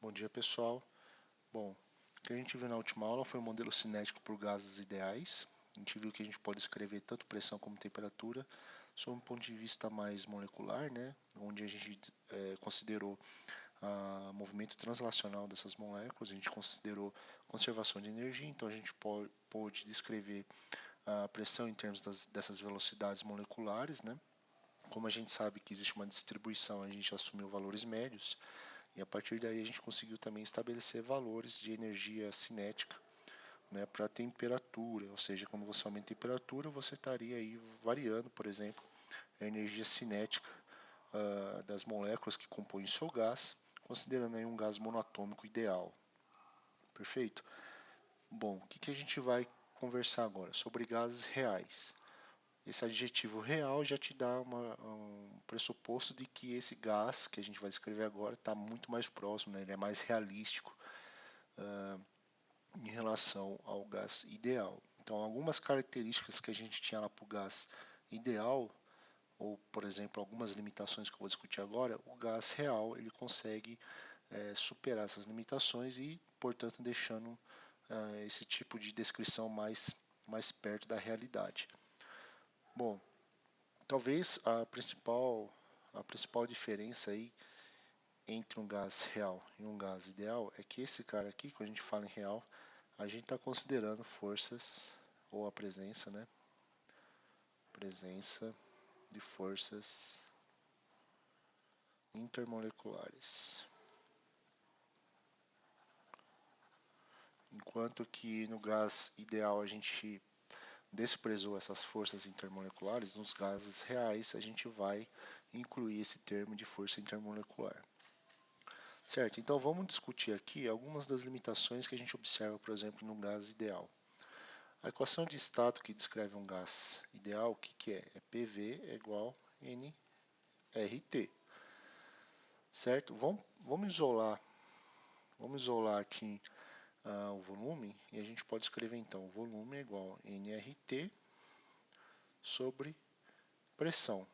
Bom dia, pessoal. Bom, o que a gente viu na última aula foi o modelo cinético por gases ideais. A gente viu que a gente pode escrever tanto pressão como temperatura sob um ponto de vista mais molecular, né? Onde a gente considerou o movimento translacional dessas moléculas, a gente considerou conservação de energia, então a gente pode descrever a pressão em termos dessas velocidades moleculares, né? Como a gente sabe que existe uma distribuição, a gente assumiu valores médios, e a partir daí a gente conseguiu também estabelecer valores de energia cinética, né, para a temperatura, ou seja, quando você aumenta a temperatura, você estaria aí variando, por exemplo, a energia cinética das moléculas que compõem o seu gás, considerando aí um gás monatômico ideal. Perfeito? Bom, o que a gente vai conversar agora? Sobre gases reais. Esse adjetivo real já te dá um pressuposto de que esse gás que a gente vai escrever agora está muito mais próximo, né? Ele é mais realístico em relação ao gás ideal. Então, algumas características que a gente tinha lá para o gás ideal, ou, por exemplo, algumas limitações que eu vou discutir agora, o gás real ele consegue superar essas limitações e, portanto, deixando esse tipo de descrição mais perto da realidade. Bom, talvez a principal diferença aí entre um gás real e um gás ideal é que esse cara aqui, quando a gente fala em real, a gente está considerando forças ou a presença, né? Presença de forças intermoleculares. Enquanto que no gás ideal a gente desprezou essas forças intermoleculares, nos gases reais a gente vai incluir esse termo de força intermolecular. Certo, então vamos discutir aqui algumas das limitações que a gente observa, por exemplo, no gás ideal. A equação de estado que descreve um gás ideal, o que é? É PV é igual a nRT. Certo? Vamos isolar aqui o volume e a gente pode escrever então o volume é igual a nRT sobre pressão.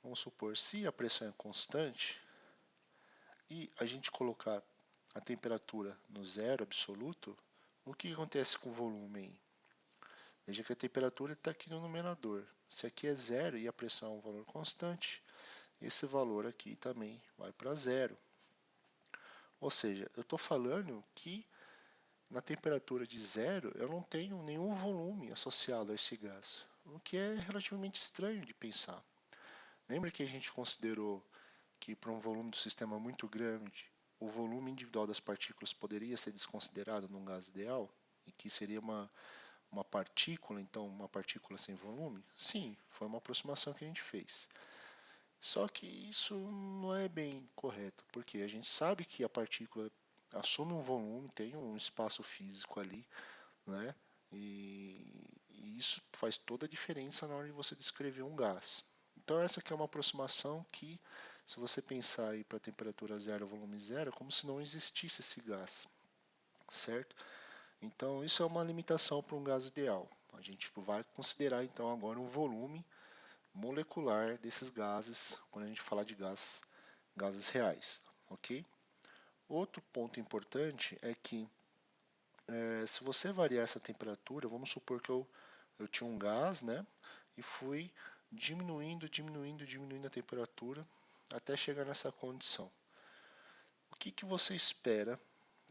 Vamos supor, se a pressão é constante e a gente colocar a temperatura no zero absoluto, o que acontece com o volume aí? Veja que a temperatura está aqui no numerador. Se aqui é zero e a pressão é um valor constante, esse valor aqui também vai para zero. Ou seja, eu estou falando que na temperatura de zero eu não tenho nenhum volume associado a esse gás, o que é relativamente estranho de pensar. Lembra que a gente considerou que para um volume do sistema muito grande, o volume individual das partículas poderia ser desconsiderado num gás ideal? E que seria uma partícula, então uma partícula sem volume? Sim, foi uma aproximação que a gente fez. Só que isso não é bem correto, porque a gente sabe que a partícula assume um volume, tem um espaço físico ali, né? E isso faz toda a diferença na hora de você descrever um gás. Então essa aqui é uma aproximação que, se você pensar aí para temperatura zero, volume zero, é como se não existisse esse gás, certo? Então isso é uma limitação para um gás ideal. A gente vai considerar então agora o volume molecular desses gases quando a gente falar de gases reais, ok? Outro ponto importante é que se você variar essa temperatura, vamos supor que eu tinha um gás, né? E fui diminuindo a temperatura até chegar nessa condição. O que você espera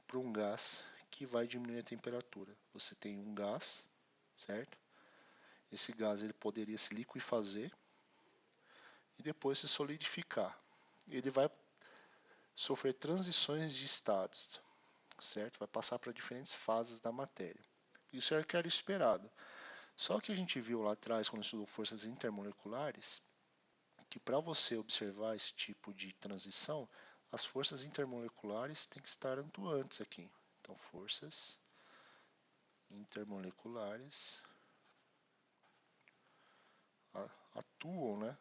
para um gás que vai diminuir a temperatura? Você tem um gás, certo? Esse gás ele poderia se liquefazer e depois se solidificar. Ele vai sofrer transições de estados, certo? Vai passar para diferentes fases da matéria. Isso é o que era esperado. Só que a gente viu lá atrás, quando estudou forças intermoleculares, que para você observar esse tipo de transição, as forças intermoleculares têm que estar atuantes aqui. Então, forças intermoleculares atuam, né,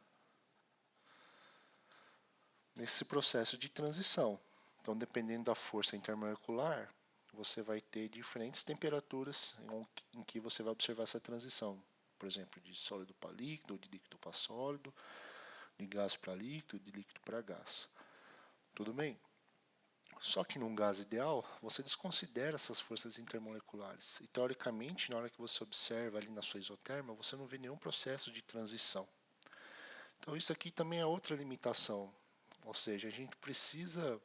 nesse processo de transição. Então, dependendo da força intermolecular, você vai ter diferentes temperaturas em que você vai observar essa transição. Por exemplo, de sólido para líquido, de líquido para sólido, de gás para líquido, de líquido para gás. Tudo bem? Só que num gás ideal, você desconsidera essas forças intermoleculares. E teoricamente, na hora que você observa ali na sua isoterma, você não vê nenhum processo de transição. Então isso aqui também é outra limitação. Ou seja, a gente precisa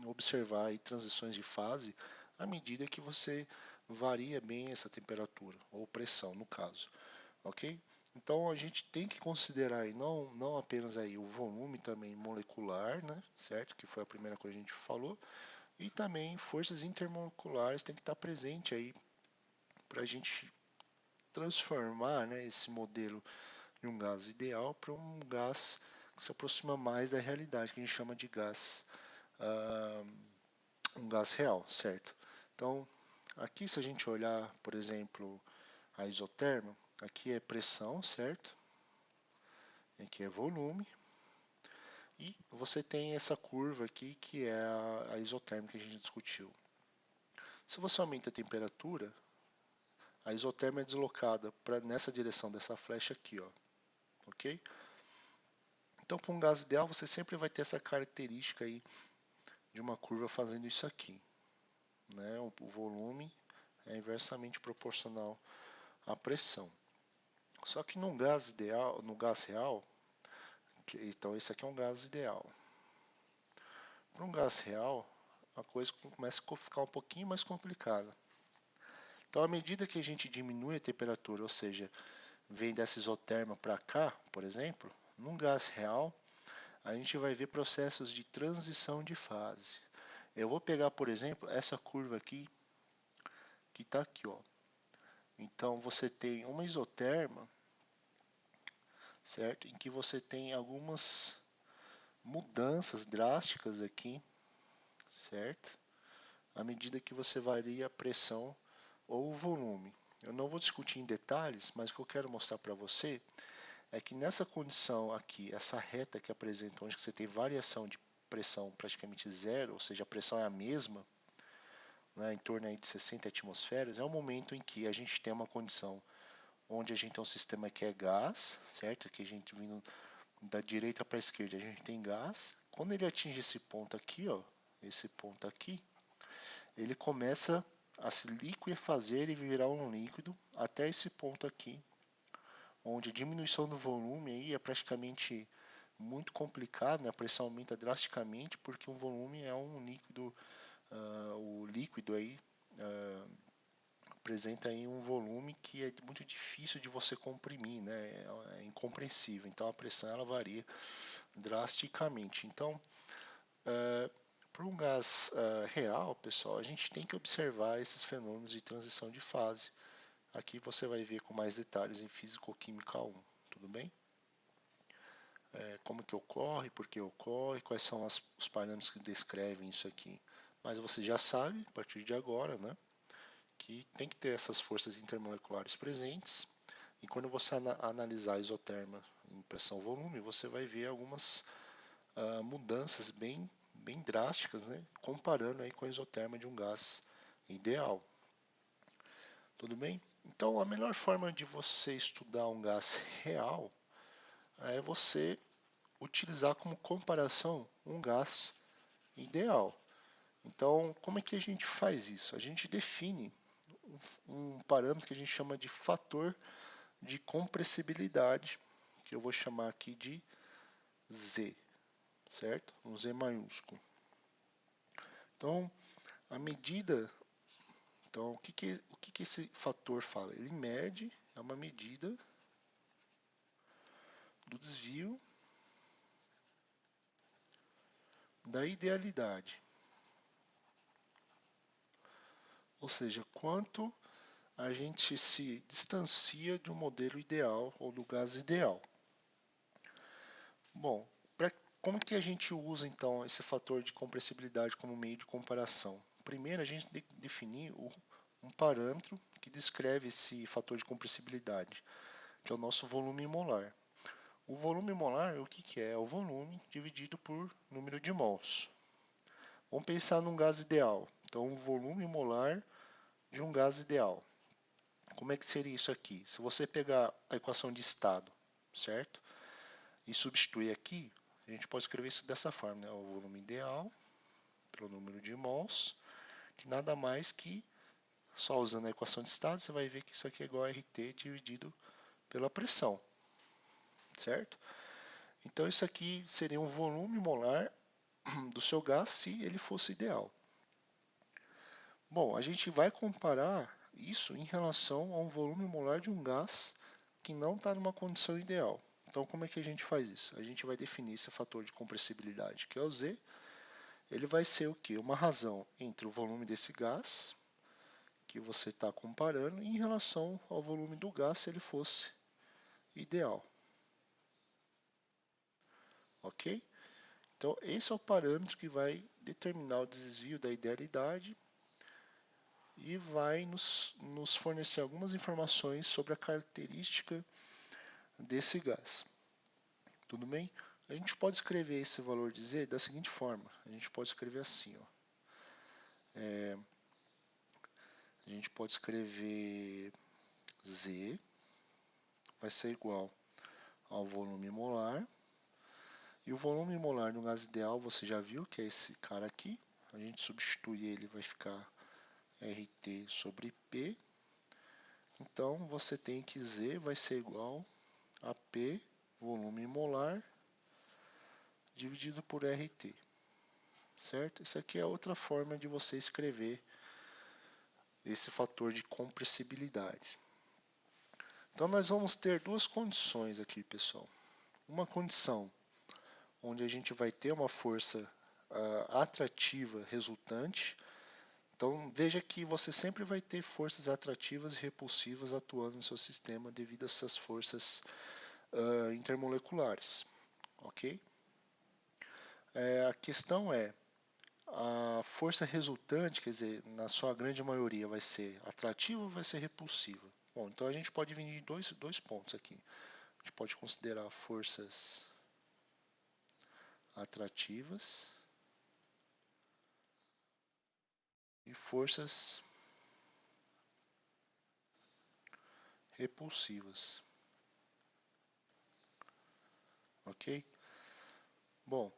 observar aí transições de fase à medida que você varia bem essa temperatura, ou pressão no caso, ok? Então a gente tem que considerar aí não apenas aí o volume também molecular, né, certo? Que foi a primeira coisa que a gente falou, e também forças intermoleculares tem que estar presente aí para a gente transformar, né, esse modelo de um gás ideal para um gás que se aproxima mais da realidade, que a gente chama de gás, um gás real, certo? Então, aqui se a gente olhar, por exemplo, a isoterma, aqui é pressão, certo? Aqui é volume. E você tem essa curva aqui que é a isoterma que a gente discutiu. Se você aumenta a temperatura, a isoterma é deslocada nessa direção dessa flecha aqui, ó, ok? Então, para um gás ideal, você sempre vai ter essa característica aí de uma curva fazendo isso aqui, né? O volume é inversamente proporcional à pressão. Só que no gás ideal, no gás real, então esse aqui é um gás ideal. Para um gás real, a coisa começa a ficar um pouquinho mais complicada. Então, à medida que a gente diminui a temperatura, ou seja, vem dessa isoterma para cá, por exemplo, num gás real, a gente vai ver processos de transição de fase. Eu vou pegar, por exemplo, essa curva aqui, que está aqui, ó. Então, você tem uma isoterma, certo? Em que você tem algumas mudanças drásticas aqui, certo? À medida que você varia a pressão ou o volume. Eu não vou discutir em detalhes, mas o que eu quero mostrar para você é que nessa condição aqui, essa reta que apresenta, onde você tem variação de pressão praticamente zero, ou seja, a pressão é a mesma, né, em torno aí de 60 atmosferas, é o momento em que a gente tem uma condição onde a gente tem um sistema que é gás, certo? Que a gente vindo da direita para a esquerda, a gente tem gás. Quando ele atinge esse ponto aqui, ó, esse ponto aqui, ele começa a se liquefazer e virar um líquido até esse ponto aqui, onde a diminuição do volume aí é praticamente muito complicado, né? A pressão aumenta drasticamente porque o volume é um líquido, o líquido aí apresenta aí um volume que é muito difícil de você comprimir, né? É incompreensível. Então a pressão ela varia drasticamente. Então, para um gás real, pessoal, a gente tem que observar esses fenômenos de transição de fase. Aqui você vai ver com mais detalhes em Físico-Química 1, tudo bem? Como que ocorre, por que ocorre, quais são os parâmetros que descrevem isso aqui. Mas você já sabe, a partir de agora, né, que tem que ter essas forças intermoleculares presentes. E quando você analisar a isoterma em pressão-volume, você vai ver algumas mudanças bem drásticas, né, comparando aí com a isoterma de um gás ideal. Tudo bem? Então, a melhor forma de você estudar um gás real é você utilizar como comparação um gás ideal. Então, como é que a gente faz isso? A gente define um parâmetro que a gente chama de fator de compressibilidade, que eu vou chamar aqui de Z, certo? Um Z maiúsculo. Então, a medida, então, o que esse fator fala? Ele mede, é uma medida do desvio da idealidade. Ou seja, quanto a gente se distancia de um modelo ideal ou do gás ideal. Bom, como que a gente usa então esse fator de compressibilidade como meio de comparação? Primeiro, a gente tem que definir um parâmetro que descreve esse fator de compressibilidade, que é o nosso volume molar. O volume molar, o que é? É o volume dividido por número de mols. Vamos pensar num gás ideal. Então, o volume molar de um gás ideal. Como é que seria isso aqui? Se você pegar a equação de estado, certo? E substituir aqui, a gente pode escrever isso dessa forma, né? O volume ideal pelo número de mols, que nada mais que, só usando a equação de estado, você vai ver que isso aqui é igual a RT dividido pela pressão, certo? Então isso aqui seria um volume molar do seu gás se ele fosse ideal. Bom, a gente vai comparar isso em relação a um volume molar de um gás que não está numa condição ideal. Então, como é que a gente faz isso? A gente vai definir esse fator de compressibilidade, que é o Z. Ele vai ser o quê? Uma razão entre o volume desse gás, que você está comparando, em relação ao volume do gás se ele fosse ideal. Ok? Então, esse é o parâmetro que vai determinar o desvio da idealidade e vai nos fornecer algumas informações sobre a característica desse gás. Tudo bem? A gente pode escrever esse valor de Z da seguinte forma. A gente pode escrever assim. Ó. A gente pode escrever Z vai ser igual ao volume molar. E o volume molar no gás ideal você já viu que é esse cara aqui. A gente substitui ele, vai ficar RT sobre P. Então você tem que Z vai ser igual a P, volume molar, dividido por RT. Certo? Isso aqui é outra forma de você escrever esse fator de compressibilidade. Então nós vamos ter duas condições aqui, pessoal. Uma condição onde a gente vai ter uma força atrativa resultante. Então veja que você sempre vai ter forças atrativas e repulsivas atuando no seu sistema devido a essas forças intermoleculares. Ok? A questão é, a força resultante, quer dizer, na sua grande maioria vai ser atrativa ou vai ser repulsiva? Bom, então a gente pode dividir em dois pontos aqui. A gente pode considerar forças atrativas e forças repulsivas. Ok? Bom,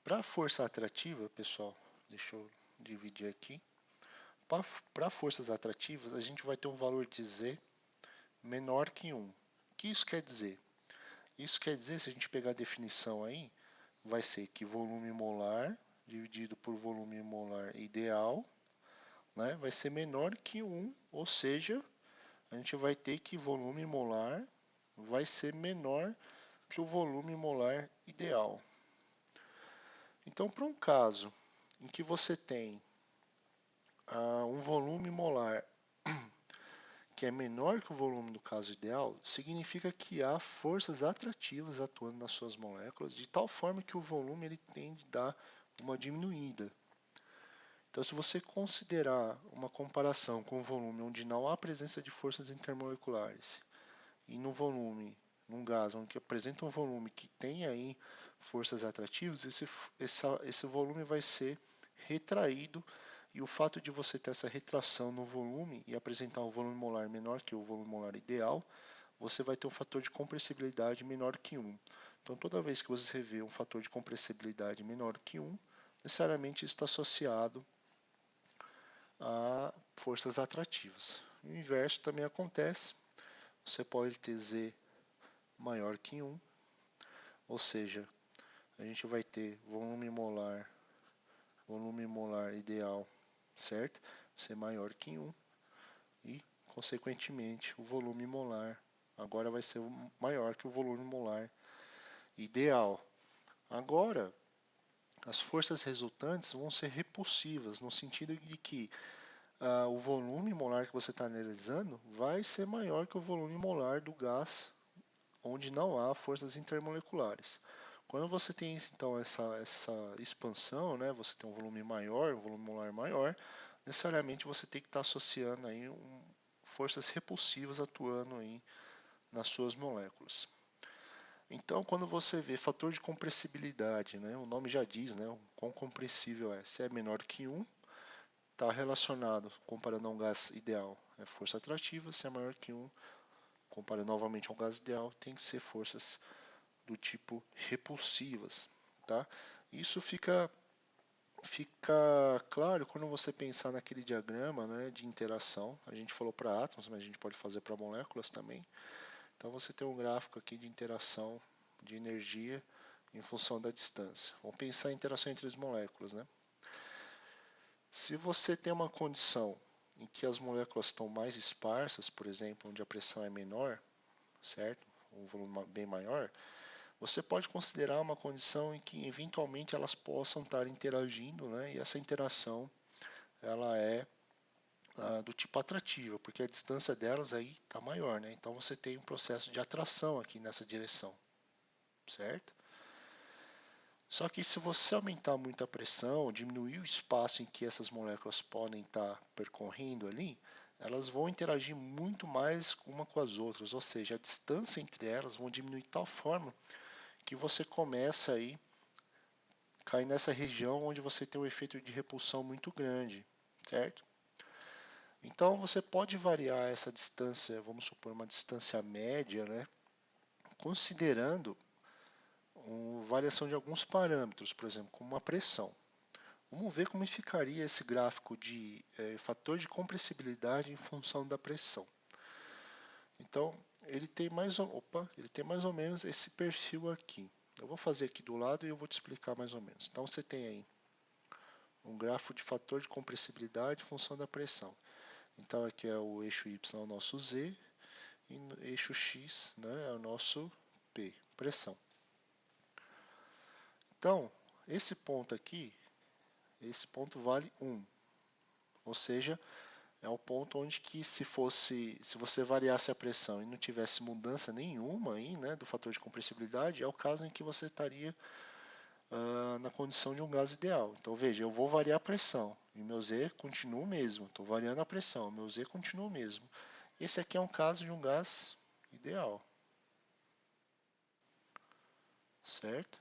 para a força atrativa, pessoal, deixa eu dividir aqui. Para forças atrativas, a gente vai ter um valor de Z menor que 1. O que isso quer dizer? Isso quer dizer, se a gente pegar a definição aí, vai ser que volume molar dividido por volume molar ideal, né, vai ser menor que 1, ou seja, a gente vai ter que volume molar vai ser menor que o volume molar ideal. Então, para um caso em que você tem um volume molar que é menor que o volume do caso ideal, significa que há forças atrativas atuando nas suas moléculas, de tal forma que o volume ele tende a dar uma diminuída. Então, se você considerar uma comparação com o volume onde não há presença de forças intermoleculares, e no volume, num gás onde apresenta um volume que tem aí forças atrativas, esse volume vai ser retraído, e o fato de você ter essa retração no volume e apresentar um volume molar menor que o volume molar ideal, você vai ter um fator de compressibilidade menor que 1. Então, toda vez que você vê um fator de compressibilidade menor que 1, necessariamente está associado a forças atrativas. O inverso também acontece. Você pode ter Z maior que 1, ou seja, a gente vai ter volume molar ideal, certo? Ser maior que 1 e, consequentemente, o volume molar agora vai ser maior que o volume molar ideal. Agora, as forças resultantes vão ser repulsivas, no sentido de que o volume molar que você está analisando vai ser maior que o volume molar do gás onde não há forças intermoleculares. Quando você tem então essa expansão, né, você tem um volume maior, um volume molar maior, necessariamente você tem que estar associando aí forças repulsivas atuando aí nas suas moléculas. Então, quando você vê fator de compressibilidade, né, o nome já diz, né, o quão compressível é. Se é menor que 1, está relacionado, comparando a um gás ideal, é força atrativa. Se é maior que 1, comparando novamente ao gás ideal, tem que ser forças do tipo repulsivas, tá? Isso fica claro quando você pensar naquele diagrama, né, de interação. A gente falou para átomos, mas a gente pode fazer para moléculas também. Então você tem um gráfico aqui de interação de energia em função da distância. Vamos pensar em interação entre as moléculas, né? Se você tem uma condição em que as moléculas estão mais esparsas, por exemplo, onde a pressão é menor, certo? Um volume bem maior, você pode considerar uma condição em que eventualmente elas possam estar interagindo, né? E essa interação ela é do tipo atrativa, porque a distância delas aí está maior, né? Então você tem um processo de atração aqui nessa direção, certo? Só que se você aumentar muito a pressão, diminuir o espaço em que essas moléculas podem estar percorrendo ali, elas vão interagir muito mais uma com as outras, ou seja, a distância entre elas vão diminuir de tal forma que você começa aí a cair nessa região onde você tem um efeito de repulsão muito grande, certo? Então você pode variar essa distância, vamos supor uma distância média, né, considerando variação de alguns parâmetros, por exemplo, como a pressão. Vamos ver como ficaria esse gráfico de fator de compressibilidade em função da pressão. Então, ele tem mais ou menos esse perfil aqui. Eu vou fazer aqui do lado e eu vou te explicar mais ou menos. Então, você tem aí um grafo de fator de compressibilidade em função da pressão. Então, aqui é o eixo Y, é o nosso Z, e no eixo X, né, é o nosso P, pressão. Então, esse ponto aqui, esse ponto vale 1, ou seja, é o ponto onde que se você variasse a pressão e não tivesse mudança nenhuma aí, né, do fator de compressibilidade, é o caso em que você estaria na condição de um gás ideal. Então veja, eu vou variar a pressão e meu Z continua o mesmo. Estou variando a pressão, meu Z continua o mesmo. Esse aqui é um caso de um gás ideal, certo?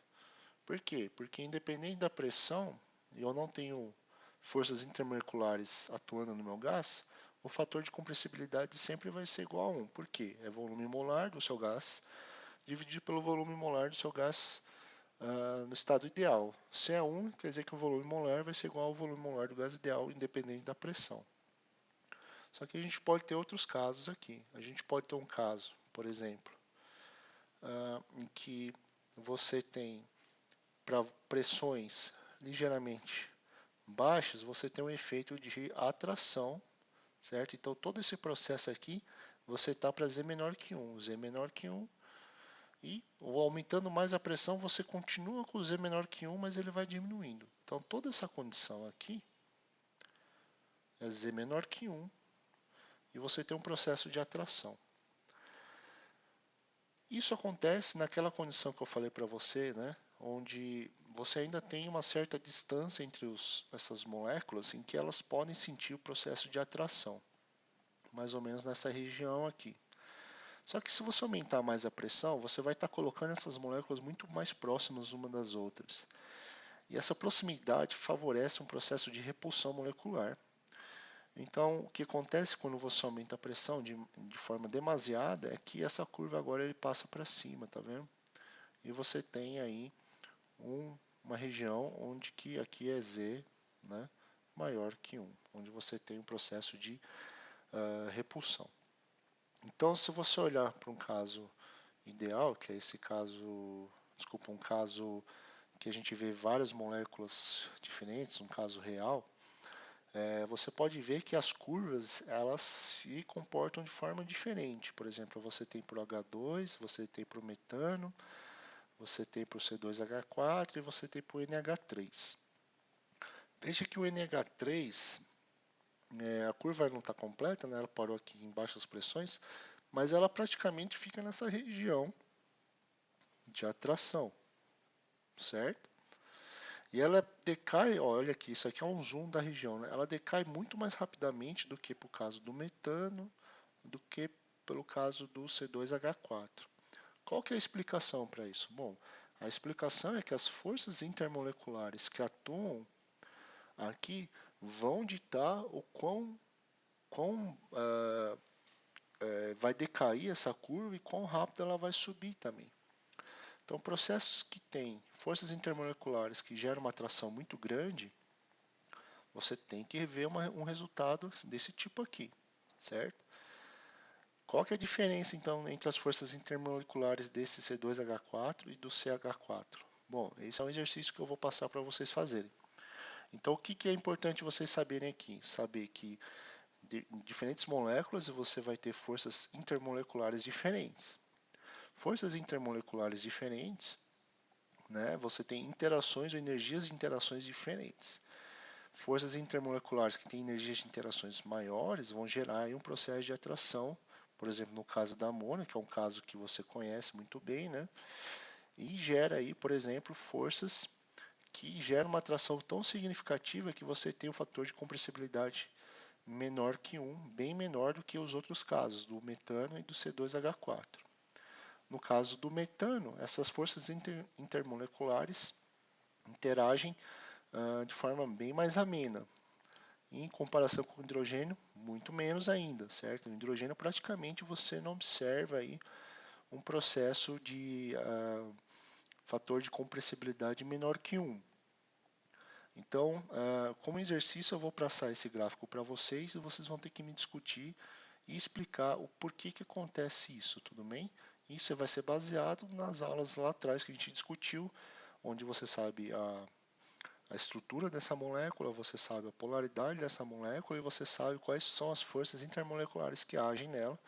Por quê? Porque independente da pressão, eu não tenho forças intermoleculares atuando no meu gás, o fator de compressibilidade sempre vai ser igual a 1. Por quê? É volume molar do seu gás dividido pelo volume molar do seu gás no estado ideal. Se é 1, quer dizer que o volume molar vai ser igual ao volume molar do gás ideal, independente da pressão. Só que a gente pode ter outros casos aqui. A gente pode ter um caso, por exemplo, em que você tem para pressões ligeiramente baixas, você tem um efeito de atração, certo? Então, todo esse processo aqui, você está para Z menor que 1, Z menor que 1, e aumentando mais a pressão, você continua com o Z menor que 1, mas ele vai diminuindo. Então, toda essa condição aqui é Z menor que 1, e você tem um processo de atração. Isso acontece naquela condição que eu falei para você, né? Onde você ainda tem uma certa distância entre essas moléculas em que elas podem sentir o processo de atração, mais ou menos nessa região aqui. Só que se você aumentar mais a pressão, você vai estar colocando essas moléculas muito mais próximas umas das outras. E essa proximidade favorece um processo de repulsão molecular. Então, o que acontece quando você aumenta a pressão de forma demasiada é que essa curva agora ele passa para cima, tá vendo? E você tem aí uma região onde que aqui é Z, né, maior que 1, onde você tem um processo de repulsão. Então, se você olhar para um caso ideal, que é esse caso, um caso que a gente vê várias moléculas diferentes, um caso real, você pode ver que as curvas elas se comportam de forma diferente. Por exemplo, você tem para o H2, você tem para o metano, você tem para o C2H4 e você tem para o NH3. Veja que o NH3, a curva não está completa, né? Ela parou aqui em baixas pressões, mas ela praticamente fica nessa região de atração, certo? E ela decai, olha aqui, isso aqui é um zoom da região, né? Ela decai muito mais rapidamente do que por caso do metano, do que pelo caso do C2H4. Qual que é a explicação para isso? Bom, a explicação é que as forças intermoleculares que atuam aqui vão ditar o quão vai decair essa curva e quão rápido ela vai subir também. Então, processos que têm forças intermoleculares que geram uma atração muito grande, você tem que ver um resultado desse tipo aqui, certo? Qual que é a diferença, então, entre as forças intermoleculares desse C2H4 e do CH4? Bom, esse é um exercício que eu vou passar para vocês fazerem. Então, o que é importante vocês saberem aqui? Saber que em diferentes moléculas você vai ter forças intermoleculares diferentes. Forças intermoleculares diferentes, né, você tem interações ou energias de interações diferentes. Forças intermoleculares que têm energias de interações maiores vão gerar aí um processo de atração, por exemplo, no caso da amônia, que é um caso que você conhece muito bem, né, e gera aí, por exemplo, forças que geram uma atração tão significativa que você tem um fator de compressibilidade menor que 1, bem menor do que os outros casos, do metano e do C2H4. No caso do metano, essas forças intermoleculares interagem de forma bem mais amena. Em comparação com o hidrogênio, muito menos ainda, certo? No hidrogênio, praticamente você não observa aí um processo de fator de compressibilidade menor que 1. Então, como exercício, eu vou passar esse gráfico para vocês e vocês vão ter que me discutir e explicar o porquê que acontece isso, tudo bem? Isso vai ser baseado nas aulas lá atrás que a gente discutiu, onde você sabe a estrutura dessa molécula, você sabe a polaridade dessa molécula e você sabe quais são as forças intermoleculares que agem nela.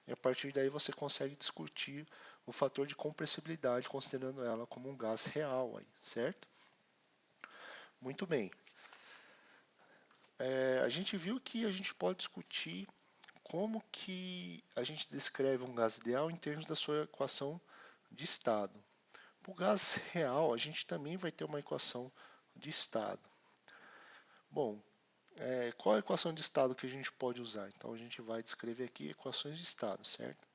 E a partir daí você consegue discutir o fator de compressibilidade, considerando ela como um gás real, aí, certo? Muito bem. A gente viu que a gente pode discutir como que a gente descreve um gás ideal em termos da sua equação de estado. Para o gás real, a gente também vai ter uma equação de estado. Bom, qual a equação de estado que a gente pode usar? Então, a gente vai descrever aqui equações de estado, certo?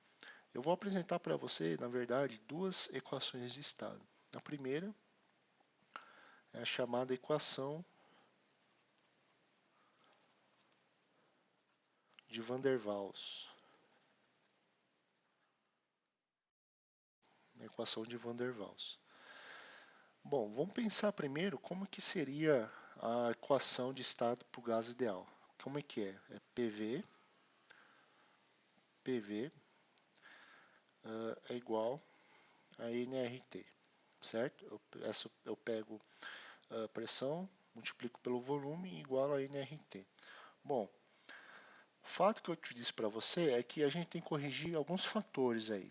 Eu vou apresentar para você, na verdade, duas equações de estado. A primeira é a chamada equação de Van der Waals. A equação de Van der Waals. Bom, vamos pensar primeiro como que seria a equação de estado para o gás ideal. Como é que é? É PV é igual a nRT, certo? Eu pego a pressão, multiplico pelo volume igual a nRT. Bom, o fato que eu te disse para você é que a gente tem que corrigir alguns fatores aí.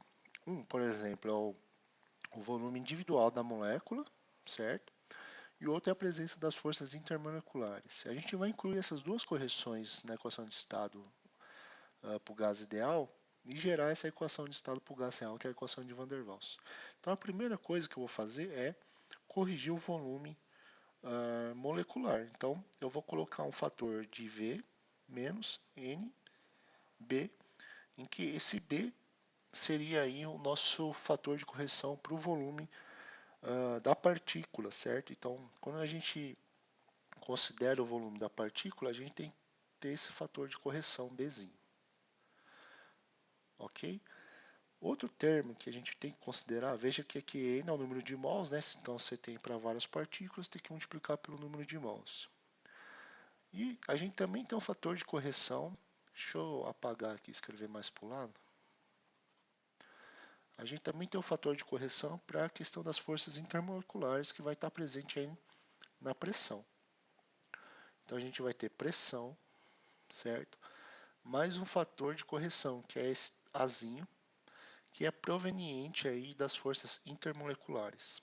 Por exemplo, é o volume individual da molécula, certo? E o outro é a presença das forças intermoleculares. A gente vai incluir essas duas correções na equação de estado para o gás ideal e gerar essa equação de estado para o gás real, que é a equação de Van der Waals. Então, a primeira coisa que eu vou fazer é corrigir o volume molecular. Então, eu vou colocar um fator de V menos NB, em que esse B seria aí o nosso fator de correção para o volume da partícula, certo? Então, quando a gente considera o volume da partícula, a gente tem que ter esse fator de correção Bzinho. Ok? Outro termo que a gente tem que considerar, veja que aqui N é o número de mols, né? Então você tem para várias partículas, tem que multiplicar pelo número de mols. E a gente também tem um fator de correção, deixa eu apagar aqui e escrever mais para o lado. A gente também tem um fator de correção para a questão das forças intermoleculares que vai estar presente aí na pressão. Então a gente vai ter pressão, certo? Mais um fator de correção, que é esse Azinho, que é proveniente aí das forças intermoleculares.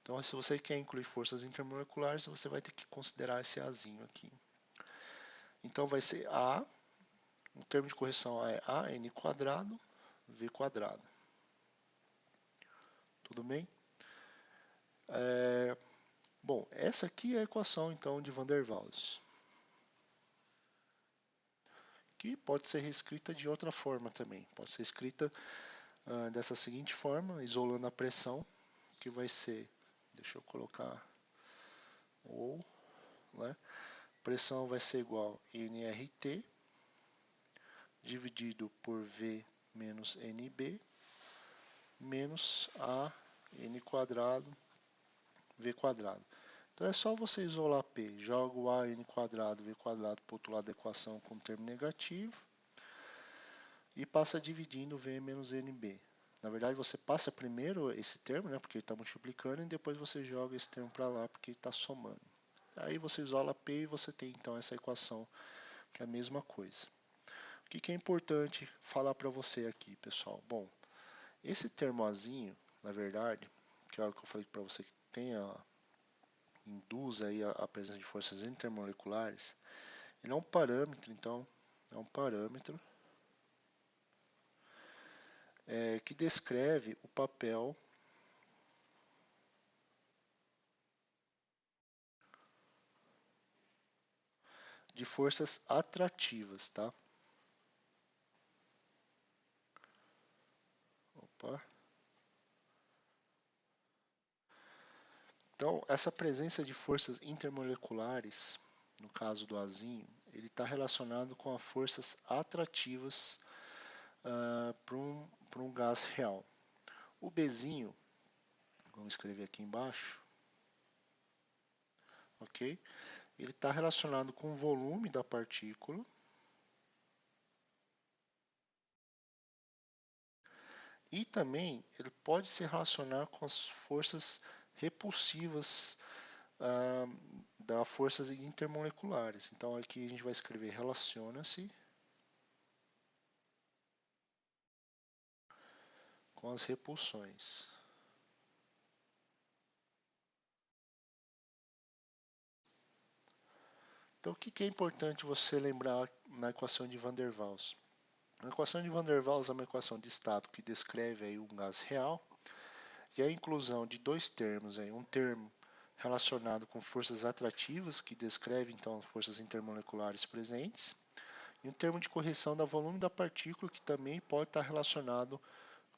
Então, se você quer incluir forças intermoleculares, você vai ter que considerar esse Azinho aqui. Então, vai ser A, o termo de correção é AN quadrado, V quadrado. Tudo bem? Bom, essa aqui é a equação, então, de Van der Waals, que pode ser reescrita de outra forma também. Pode ser escrita dessa seguinte forma, isolando a pressão, que vai ser, deixa eu colocar ou, né? Pressão vai ser igual a nRT dividido por V menos NB menos A n quadrado, v quadrado. Então é só você isolar P, joga o A n quadrado, v quadrado para o outro lado da equação com termo negativo e passa dividindo V menos NB. Na verdade você passa primeiro esse termo, né, porque ele está multiplicando, e depois você joga esse termo para lá porque ele está somando. Aí você isola P e você tem então essa equação que é a mesma coisa. O que é importante falar para você aqui, pessoal? Bom, esse termo Azinho, na verdade, que é o que eu falei para você que induz aí a presença de forças intermoleculares, ele é um parâmetro, então, é um parâmetro que descreve o papel de forças atrativas, tá? Opa. Então, essa presença de forças intermoleculares, no caso do Azinho, ele está relacionado com as forças atrativas para um gás real. O Bzinho, vamos escrever aqui embaixo, ok? Ele está relacionado com o volume da partícula e também ele pode se relacionar com as forças repulsivas das forças intermoleculares. Então aqui a gente vai escrever relaciona-se com as repulsões. Então o que é importante você lembrar na equação de Van der Waals? A equação de Van der Waals é uma equação de estado que descreve aí um gás real e a inclusão de dois termos, aí, um termo relacionado com forças atrativas, que descreve então as forças intermoleculares presentes, e um termo de correção do volume da partícula, que também pode estar relacionado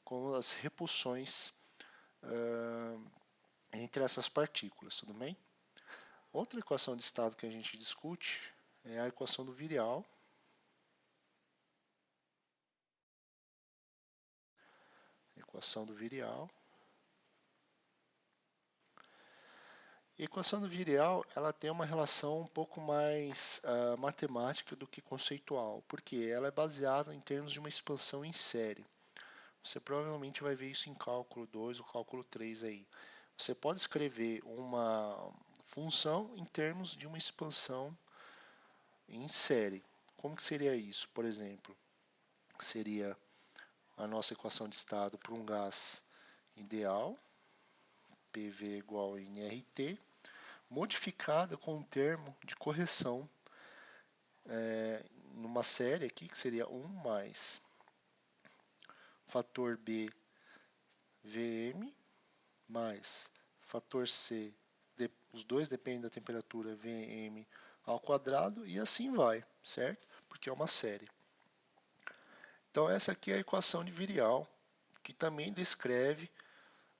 com as repulsões entre essas partículas, tudo bem? Outra equação de estado que a gente discute é a equação do virial. Equação do virial. A equação do virial ela tem uma relação um pouco mais matemática do que conceitual, porque ela é baseada em termos de uma expansão em série. Você provavelmente vai ver isso em cálculo 2 ou cálculo 3 aí. Você pode escrever uma função em termos de uma expansão em série. Como que seria isso? Por exemplo, seria a nossa equação de estado para um gás ideal, PV igual a nRT, modificada com um termo de correção numa série aqui, que seria 1 mais fator B Vm mais fator C, os dois dependem da temperatura Vm ao quadrado, e assim vai, certo? Porque é uma série. Então essa aqui é a equação de virial, que também descreve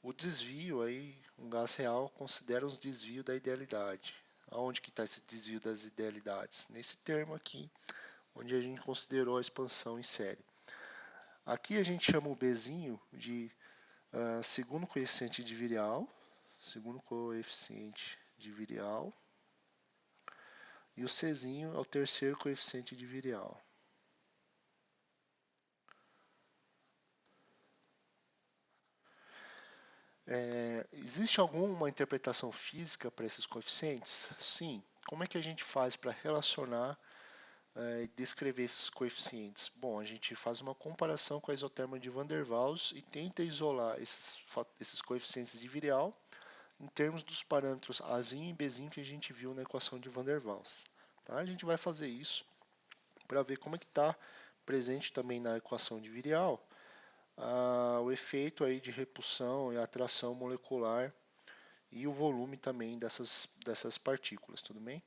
o desvio aí, um gás real considera os desvios da idealidade. Aonde que está esse desvio das idealidades? Nesse termo aqui, onde a gente considerou a expansão em série. Aqui a gente chama o Bzinho de segundo coeficiente de virial, e o Czinho é o terceiro coeficiente de virial. Existe alguma interpretação física para esses coeficientes? Sim. Como é que a gente faz para relacionar e descrever esses coeficientes? Bom, a gente faz uma comparação com a isoterma de Van der Waals e tenta isolar esses coeficientes de virial em termos dos parâmetros Azinho e Bzinho que a gente viu na equação de Van der Waals. Tá? A gente vai fazer isso para ver como é que está presente também na equação de virial o efeito aí de repulsão e atração molecular e o volume também dessas partículas, tudo bem?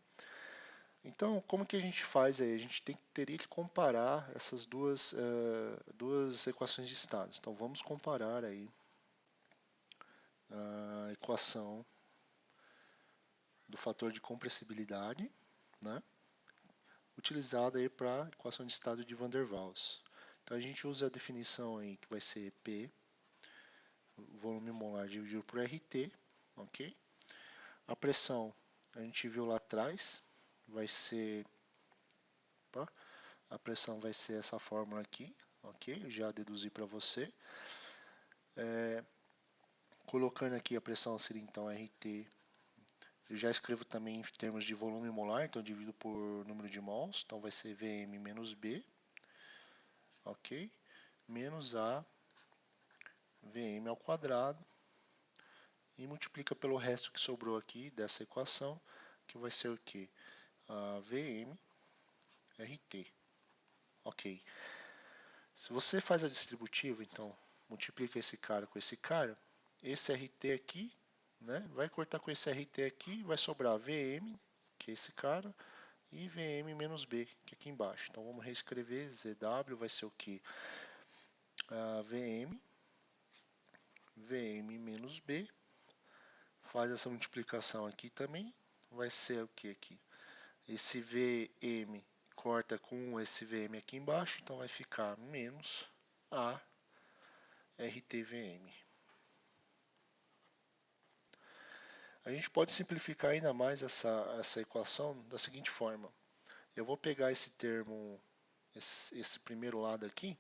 Então, como que a gente faz aí? A gente teria que comparar essas duas equações de estados. Então, vamos comparar aí a equação do fator de compressibilidade, né, utilizada aí para a equação de estado de Van der Waals. Então, a gente usa a definição aí que vai ser P volume molar dividido por RT, ok? A pressão, a gente viu lá atrás, vai ser, opa, a pressão vai ser essa fórmula aqui, ok? Eu já deduzi para você. Colocando aqui a pressão seria então RT. Eu já escrevo também em termos de volume molar, então eu divido por número de mols, então vai ser Vm menos B, ok? Menos A Vm ao quadrado e multiplica pelo resto que sobrou aqui dessa equação, que vai ser o que? A Vm RT, ok? Se você faz a distributiva, então multiplica esse cara com esse cara, esse RT aqui, né, vai cortar com esse RT aqui, vai sobrar Vm, que é esse cara, e Vm menos B, que é aqui embaixo. Então vamos reescrever, ZW vai ser o que? Vm menos B, faz essa multiplicação aqui também, vai ser o que aqui? Esse Vm corta com esse Vm aqui embaixo, então vai ficar menos A RTVM. A gente pode simplificar ainda mais essa equação da seguinte forma. Eu vou pegar esse termo, esse primeiro lado aqui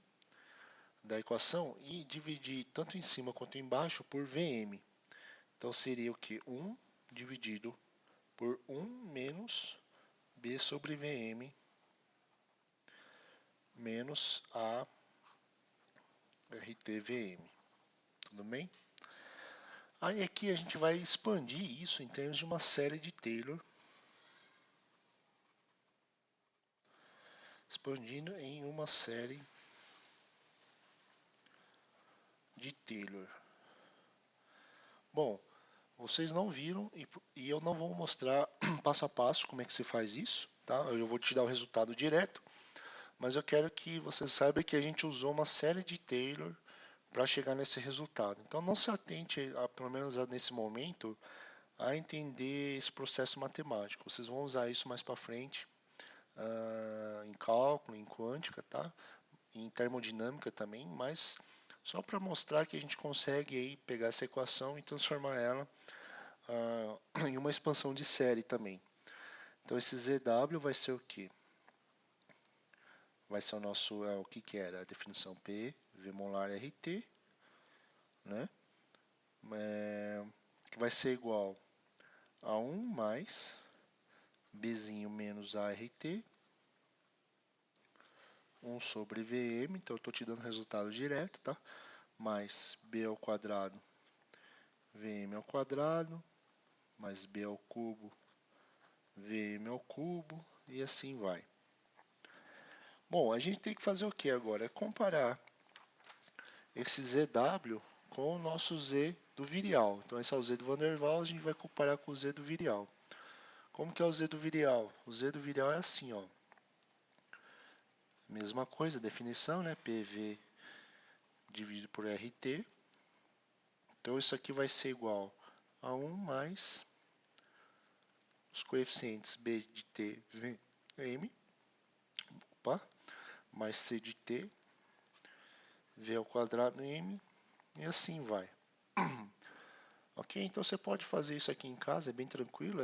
da equação e dividir tanto em cima quanto embaixo por Vm. Então seria o que? 1 dividido por 1 menos B sobre Vm menos A RTVM. Tudo bem? Aí aqui a gente vai expandir isso em termos de uma série de Taylor. Expandindo em uma série de Taylor. Bom, vocês não viram e eu não vou mostrar passo a passo como é que se faz isso, tá? Eu vou te dar o resultado direto, mas eu quero que você saiba que a gente usou uma série de Taylor para chegar nesse resultado. Então não se atente, pelo menos nesse momento, a entender esse processo matemático. Vocês vão usar isso mais para frente, em cálculo, em quântica, tá? Em termodinâmica também, mas só para mostrar que a gente consegue aí pegar essa equação e transformar ela em uma expansão de série também. Então esse ZW vai ser o que? Vai ser o nosso, o que era? A definição P, V molar RT, né? Que vai ser igual a 1 mais Bzinho menos ART, 1 sobre Vm, então eu estou te dando resultado direto, tá? Mais B ao quadrado, Vm ao quadrado, mais B ao cubo, Vm ao cubo, e assim vai. Bom, a gente tem que fazer o que agora? É comparar esse ZW com o nosso Z do virial. Então esse é o Z do Van der Waals, a gente vai comparar com o Z do virial. Como que é o Z do virial? O Z do virial é assim, ó. Mesma coisa, definição, né? PV dividido por RT. Então isso aqui vai ser igual a 1 mais os coeficientes B de T, V, M, opa, mais C de T, V ao quadrado M, e assim vai. Ok? Então você pode fazer isso aqui em casa, é bem tranquilo,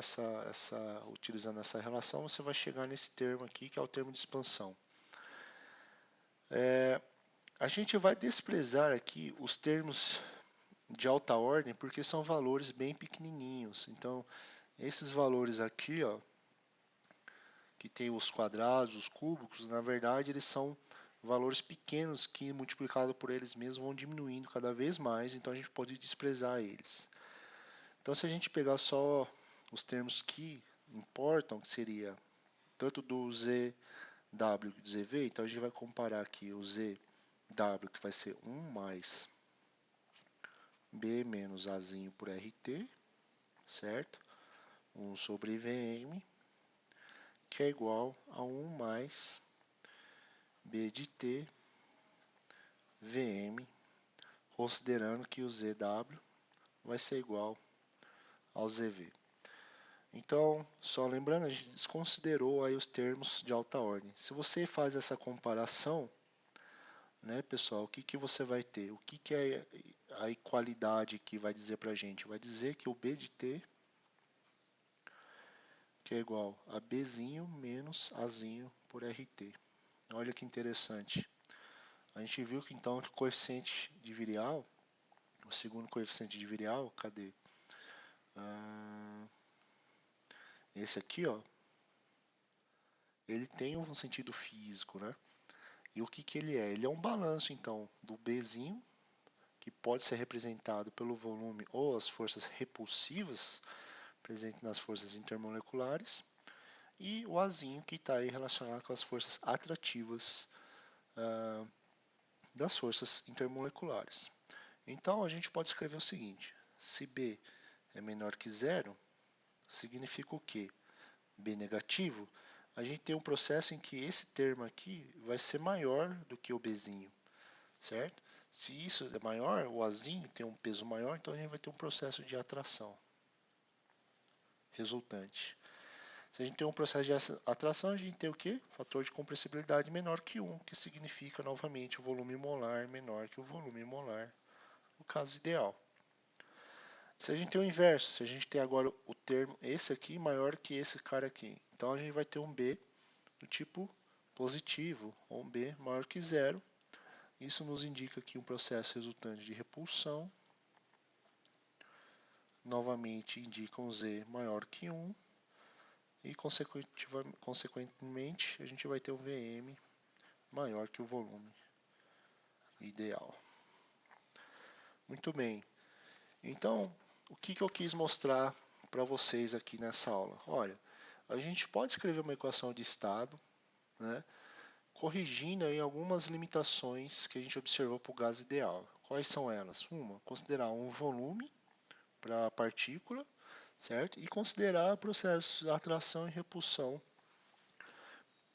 utilizando essa relação, você vai chegar nesse termo aqui, que é o termo de expansão. A gente vai desprezar aqui os termos de alta ordem, porque são valores bem pequenininhos. Então, esses valores aqui, ó, que tem os quadrados, os cúbicos, na verdade eles são valores pequenos que multiplicado por eles mesmos vão diminuindo cada vez mais, então a gente pode desprezar eles. Então se a gente pegar só os termos que importam, que seria tanto do ZW e do ZV, então a gente vai comparar aqui o ZW, que vai ser 1 mais B menos Azinho por RT, certo? 1 sobre Vm, que é igual a 1 mais B de T Vm, considerando que o ZW vai ser igual ao ZV. Então, só lembrando, a gente desconsiderou aí os termos de alta ordem. Se você faz essa comparação, né, pessoal, o que você vai ter? O que é a equalidade que vai dizer para a gente? Vai dizer que o B de T que é igual a Bzinho menos Azinho por RT. Olha que interessante. A gente viu que então que o coeficiente de virial, o segundo coeficiente de virial, cadê? Esse aqui, ó, ele tem um sentido físico, né? E o que que ele é? Ele é um balanço, então, do Bzinho, que pode ser representado pelo volume ou as forças repulsivas presentes nas forças intermoleculares, e o Azinho, que está aí relacionado com as forças atrativas das forças intermoleculares. Então, a gente pode escrever o seguinte: se B é menor que zero, significa o quê? B negativo, a gente tem um processo em que esse termo aqui vai ser maior do que o Bzinho, certo? Se isso é maior, o Azinho tem um peso maior, então a gente vai ter um processo de atração resultante. Se a gente tem um processo de atração, a gente tem o quê? Fator de compressibilidade menor que 1, que significa novamente o volume molar menor que o volume molar, no caso ideal. Se a gente tem o inverso, se a gente tem agora o termo esse aqui maior que esse cara aqui, então a gente vai ter um B do tipo positivo, ou um B maior que zero. Isso nos indica aqui um processo resultante de repulsão. Novamente indica um Z maior que 1. E consequentemente a gente vai ter um VM maior que o volume ideal. Muito bem. Então, o que eu quis mostrar para vocês aqui nessa aula? Olha, a gente pode escrever uma equação de estado, né, corrigindo aí algumas limitações que a gente observou para o gás ideal. Quais são elas? Uma, considerar um volume para a partícula, certo? E considerar processos de atração e repulsão,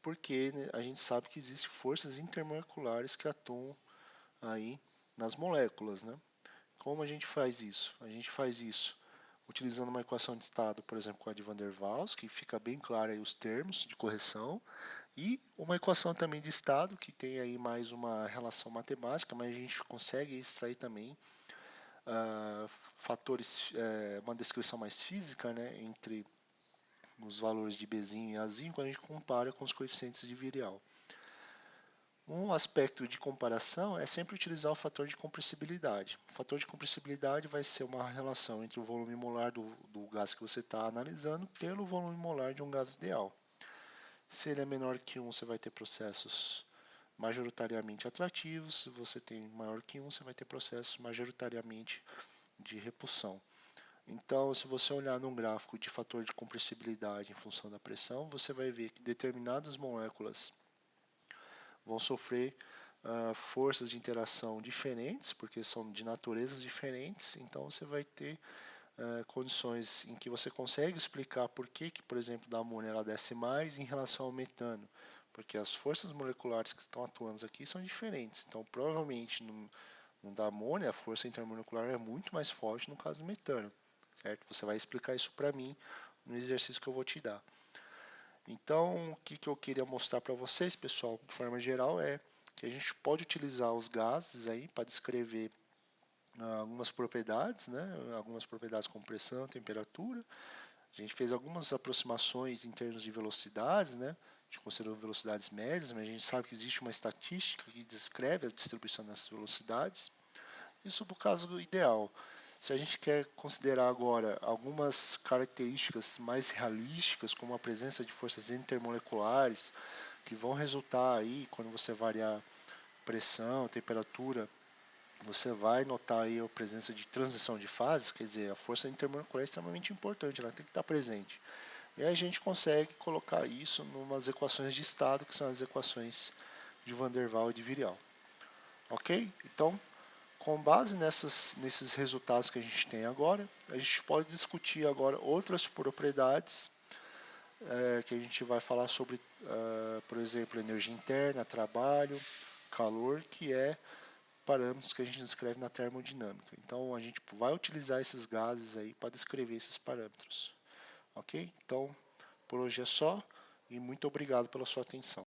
porque, né, a gente sabe que existem forças intermoleculares que atuam aí nas moléculas, né? Como a gente faz isso? A gente faz isso utilizando uma equação de estado, por exemplo, com a de Van der Waals, que fica bem claro aí os termos de correção, e uma equação também de estado, que tem aí mais uma relação matemática, mas a gente consegue extrair também fatores, uma descrição mais física, né, entre os valores de Bzinho e Azinho, quando a gente compara com os coeficientes de virial. Um aspecto de comparação é sempre utilizar o fator de compressibilidade. O fator de compressibilidade vai ser uma relação entre o volume molar do gás que você está analisando pelo volume molar de um gás ideal. Se ele é menor que 1, você vai ter processos majoritariamente atrativos. Se você tem maior que 1, você vai ter processos majoritariamente de repulsão. Então, se você olhar num gráfico de fator de compressibilidade em função da pressão, você vai ver que determinadas moléculas vão sofrer forças de interação diferentes, porque são de naturezas diferentes, então você vai ter condições em que você consegue explicar por que, por exemplo, da amônia ela desce mais em relação ao metano, porque as forças moleculares que estão atuando aqui são diferentes, então provavelmente no da amônia a força intermolecular é muito mais forte no caso do metano, certo? Você vai explicar isso para mim no exercício que eu vou te dar. Então, o que eu queria mostrar para vocês, pessoal, de forma geral, é que a gente pode utilizar os gases aí para descrever algumas propriedades, né? Algumas propriedades como pressão, temperatura. A gente fez algumas aproximações em termos de velocidades, né? A gente considerou velocidades médias, mas a gente sabe que existe uma estatística que descreve a distribuição dessas velocidades. Isso para o caso ideal. Se a gente quer considerar agora algumas características mais realísticas, como a presença de forças intermoleculares, que vão resultar aí, quando você variar pressão, temperatura, você vai notar aí a presença de transição de fases, quer dizer, a força intermolecular é extremamente importante, ela tem que estar presente. E aí a gente consegue colocar isso em umas equações de estado, que são as equações de Van der Waals e de Virial. Ok? Então, com base nesses resultados que a gente tem agora, a gente pode discutir agora outras propriedades que a gente vai falar sobre, por exemplo, energia interna, trabalho, calor, que é parâmetros que a gente descreve na termodinâmica. Então, a gente vai utilizar esses gases aí para descrever esses parâmetros. Ok? Então, por hoje é só e muito obrigado pela sua atenção.